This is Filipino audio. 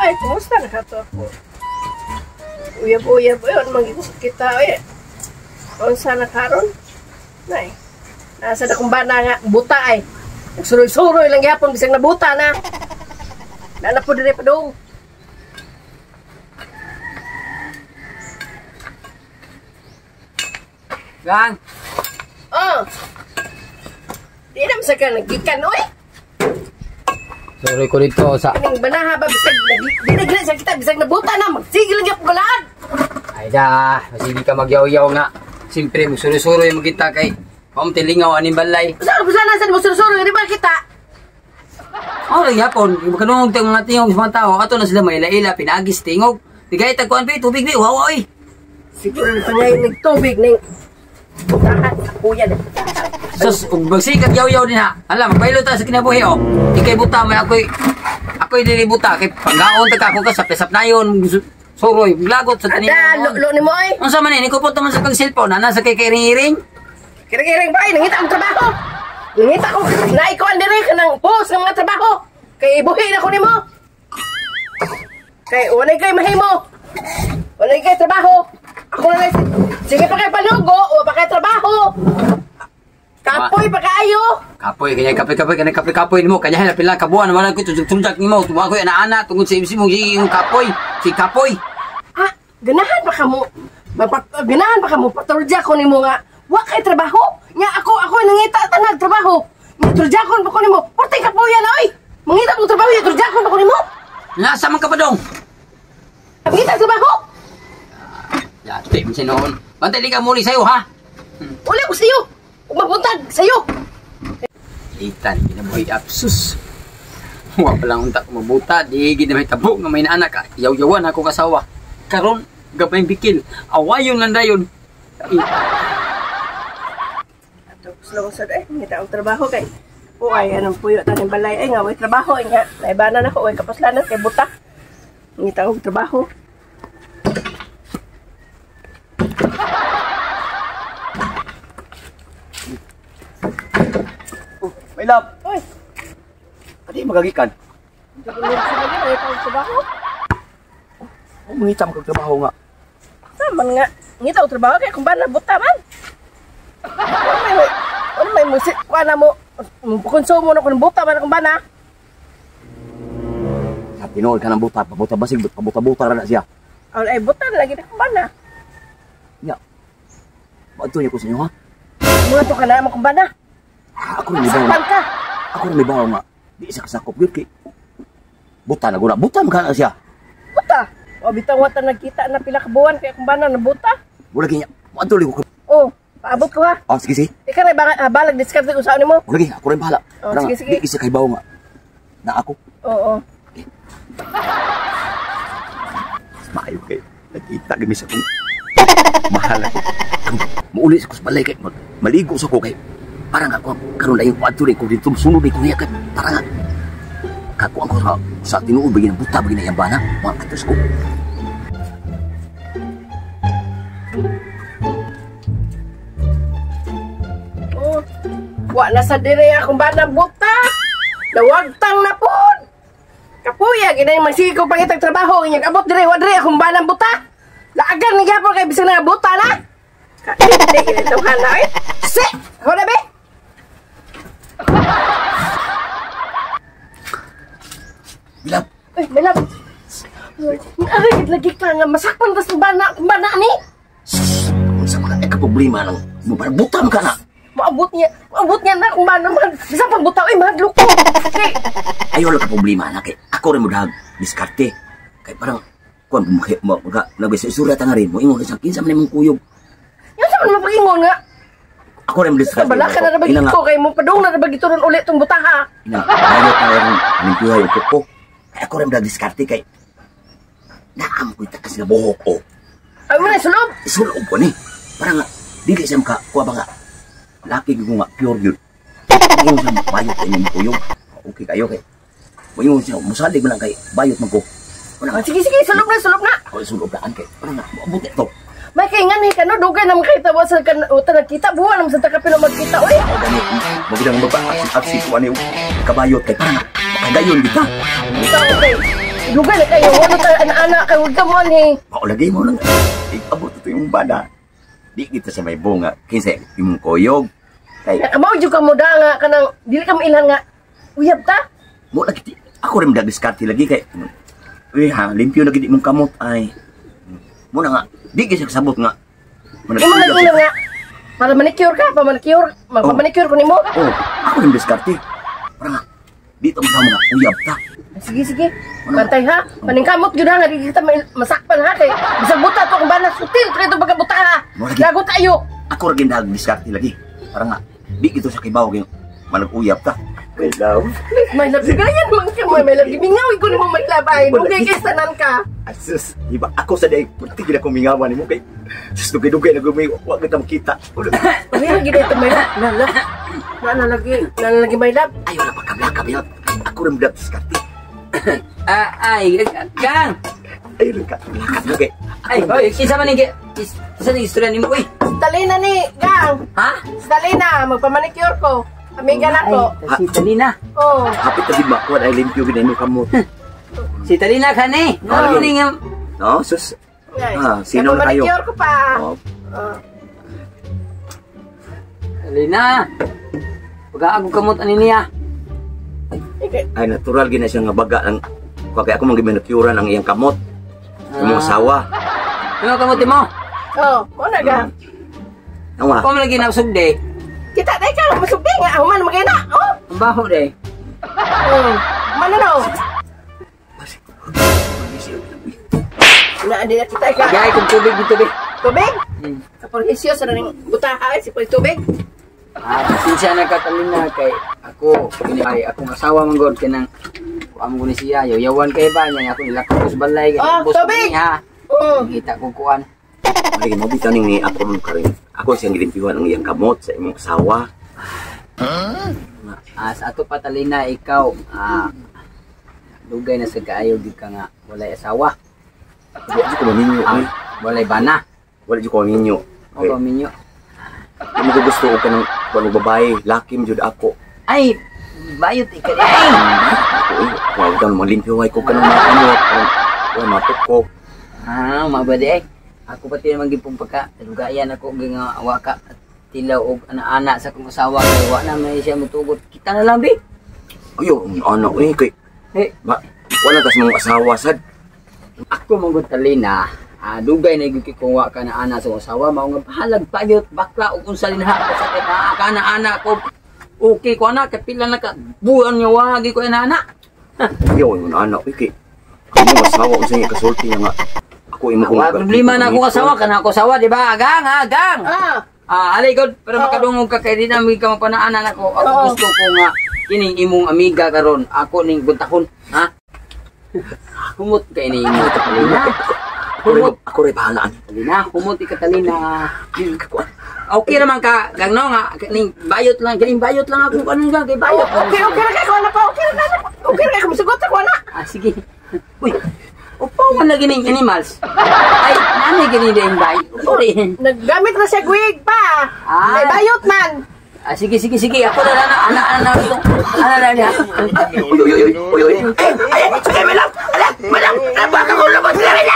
Ay, kumusta na ka to ako? Uyab-uyab, yun, mag-iusap kita, eh. Unsa na karon? Nay, nasa na kung bana nga, buta ay. Nagsuroy-suroy lang yapon, bisang nabuta na. Nana po dire pa dong. Gang! Oh! Di na masaka naggikan, oy! Sorry ko dito sa... Kaning banaha ba, bisag, di na gila sa kita, bisag nabuta na, magsigil lang yapon galaan! Ay da, masigi ka magyaw-yaw nga. Siyempre, musuro-suro yung magkita kay Pamtilingaw aning balay. Saan nasa mo surusuroy, di ba kita? Oh, yapon, magkanong tayong mga tingog sa mga tao, ato na sila may ila-ila, pinagis tingog. Di kaya tagkuhan pa, tubig ni, wawa oy! Siguro na pangyay nagtubig, ning butahan sa kuya na. Sus, magsikat yaw-yaw din ha. Alam, magbaylo ta sa kinabuhi oh. Ikay buta, may ako'y dilibuta. Kay panggaon ta ka ka sa pesap na yun. Suroy, lagot sa tanin. Ada, lo ni mo ay. Ang sama ni, nikupot naman sa kang cellphone. Nasa kay ring-ring. Kira-kiring ba ay, nangita ang trabaho. Nangita ko, naikuan din ka ng post ng mga trabaho. Kay buhi na ko ni mo. Kay, walay kay mahimo. Walay kay trabaho. Ako na lang, sige pa kay palugo, o pa kay trabaho. Kapoy pa kaayo. Kapoy, kanya kapoy ni mo. Kanya na pila kabuan. Wala ko tunjak ni mo. Tuwa ko yung anak. Tungkol sa ibisi mo, yung kapoy. Si kapoy. Ha? Ganahan pa ka mo. Ganahan pa ka mo. Patrolja ko ni mo nga. Wa kay trabaho. Nga ako nangita tanag trabaho. Patrolja ko pa ko ni mo. Portay kapoy yan oy. Mangita mo trabaho. Patrolja ko pa ko ni mo. Nasa man ka pa dong? Mangita trabaho. Ya, tim sinon. Bantay di ka muli sa'yo ha. Uli ko sa'yo. Mabuntag sa'yo. Itan, kinabuhi absus. Huwag palang untak mabuta. Di ginamay tabo nga may naanak. Yaw-yawan ako kasawa. Karon, gabay bikil. Awayon lang dayon. Ato, slow sad eh. Ngita ang trabaho kay. O ay, anong puyo taning balay. Ay nga, way trabaho. Ay nga, naibanan ako. Way kapaslanan kay buta. Ngita ang trabaho. May love. Oy, Adi magagikan. hindi sa lagi. Ay, ang trabaho. Mangitam kag trabaho nga. Saman nga. Ngita ang trabaho kay kung ba na buta man. Ano may musik? Kuha mo. Konsumo na kung buta man kung ba na. Sa tinood ka ng buta. Pabuta basig. Pabuta-buta na siya. Ay, buta na lagi na kung ba na. Ya. Ba't niya ko sa inyo ha? Mga to ka na naman kung ba na. Ako rin may bawa. Sakpan ka. Ako rin may bawa nga. Di isa kasakop yun kay. Buta na guna. Buta ka na siya. Buta. O, bitang wata nagkita na pila kabuan kaya kung ba na nabuta. Wala kanya. Ba't ulit ko? Oh, paabot ko ha. Oh, sige. Ikaw na balag discard ko sa mo. Wala kanya. Ako rin bahala. Oh, Parang sige. Di isa kay bawa nga. Na ako. Oo. Maayo kay. Nakita kami sa kong. Mahal ako. Mauli sa kusbalay kay. Maligo sa ko kay. Parang ako karon lain ko adto ko dito sunod ko niya kay. Parang ako sa tinuod bagay ng buta bagay na yambana. Mga katos ko. Oh. Wa na sa dire akong ba na buta. Nawagtang na pod. Kapuya ginay magsige ko pangitag trabaho inyag abot dire wa dire akong ba na buta. Laagan ni gyapon kay bisag na buta na. Hindi ginito ka na eh. Si! Hola be! Bilab. Ay, malap. Arigid lagi ka nga masakpan tas ng bana ni. Unsa man ka problema nang mo para butam ka na. Maabot niya na kung bana man. Bisa pang butaw ay mahadlok ko. Okay. Ayaw lang ka problema na kay ako rin mo dahag diskarte. Kay parang kuan mo nagisurat nga rin mo ingon sa kinsa man imong kuyog. Yung sa man mapagingon nga. Ako rin mo diskarte. Kabala ka na nabagin ko kay mo padung na nabagin turon ulit tong butaha. Ina, ayaw ka rin aming kuya yung kuko. Kay ako rin mo diskarte kay naam ko ita kasi nabuhok ko. Ay mo na sulod. Isulob ko ni. Parang nga, dili siya maka, kuha ba nga, laki ko nga, pure yun. Ngayon siya bayot kayo ng kuyog. Okay kayo kay. Ngayon siya, musalig mo lang kay, bayot mo ko. Sige, sulod na. Ako isulob na kay. Parang nga, mabuti ito. May kay nga ni kano dugay na makita wa sa nakita buwan naman sa takapin magkita oy. Ako gani, magandang mabang at si ko ano kabayot kay. Parang nga, makagayon kita. Ito okay. Lugar na kayo, wala tayo anak-anak kayo, huwag ka mo ni. Maulagay mo lang. Abot ito yung bana. Di kita sa may bunga. Kinsa yung koyog. Kay, Nakamaw dyan ka mo da nga, kanang, dili ka mo ilang nga, uyab ta? mo lagi. Ako rin mag-discarte lagi kay. Uy ha, limpyo lagi di mong kamot ay. Muna nga, di kasi kasabot nga. Imo nag-ilang nga, para manicure ka, magpamanicure ko ni mo. Oh, ako rin diskarte. Para nga, dito mo mga uyab ta. Sige, sige. Pantay ha. Paningkamot yun ha. Nga di kita masakpan ha. Kay bisag buta to kung ba na sutil. Kaya ito baga buta ha. Gago tayo. Ako rin diskarte lagi. Para nga, di ito sa kibaw yung manag-uyab ta. May love. May love. Sige yan. May love. Gibingaw. Ikaw ni mo may labay. Dugay kay sanan ka. Asus, iba ako sa day. Pati gina kong mingawan ni mo kay. Sus, dugay-dugay na gumayo. Huwag kita makita. Ay, lagi na ito may love. Nalagi may love. Ayaw na pagkablakab yun. Ako rin diskarte. Ay, Gang! Ayaw rin ka. Lakad mo kay. Ay, hoy, isa man ni isa ni istorya ni mo, uy. Talina ni, Gang. Ha? Talina, magpamanicure ko. Amiga na ko. Ay, si Talina. Oo. Hapit na di ba? Kuwan ay limpyo gina mo kamot. Si Talina ka ni. Ah, Ano ni nga? No, sus. Sino na kayo? Magpamanicure ko pa. Oh, Talina. Pag-aago kamot ani niya. ay natural gina siya nga baga ng kaya ako mangimanicure ang iyang kamot. Yung mga asawa. Ano kamot mo? Oo. Muna ga. Nawa. Kung lagi na sugde. Kita tayo ka. Masubing nga. Human magana. Oo. Ang baho de. Oo. Mana no? Na, di na kita ka. Gay kung tubig dito be. Tubig? Hmm. Kapag isyo sa rin butaha si pwede tubig. Sinsya na ka Talina kay ako ay akong asawa man god kanang amo ko ni siya yawan kay ba niya ako nilakot ko sa balay Oh, boss ko tubig! ni, ha. Oo. Kita ko kuan. Ay, mabita ni ako nung karin. Ako siyang gilimpyuhan ang iyang kamot sa imong asawa. Sa ato pa Talina ikaw dugay na sa kaayo di ka nga walay asawa. Wala ko maninyo. Ay, Walay bana. wala ko maninyo. O minyo. Hindi ko gusto ko kanang kuwan babae. Lakim jud ako. Ay, bayot ika di. Ay! Ako eh. Huwag kang malimpyo ay ko kanang mga kamot. Wala matok ko. Mabadi ay. Ako pati naman gipong pagka dugayan ako nga waka at tilaw og ana-ana sa kong asawa kay wa na may siya mutugot. Kita na lang bi. Ayo, anak eh kay. Wala kas mong asawa sad. Ako mong Talina, dugay na gyud kung wa ka na ana sa asawa mao nga pahalag payot bakla og unsa linha ka sa ka na ana ko. Okay ko ana kapila na ka buwan nga wagi ko na ana. Ayo, yung anak eh kay. Ang asawa ko sa iya kasulti nga. Ako imo Wa problema na akong asawa kana ako asawa di ba? Agang, agang. Alay god para makadungog ka kay di na mi ka mapanaanan ako. Ako gusto ko nga kining imong amiga karon ako ning guntahon, ha? Humot kay ni imo Talina. Ako rin bahalaan. Talina, humot ka Talina. Okay naman ka, gagno nga kining bayot lang ako kanon ga kay bayot. Okay na kay ko na pa. Okay na kay masugot ako na. Sige. Uy. Upawan na gining animals. Ay, nani gini din bay. Sorry. Naggamit na siya gwig pa. May bayot man. Sige. Ako na lang ana ito. Ana lang niya. Uy. Ay, malam. Baka ko lumot na rin.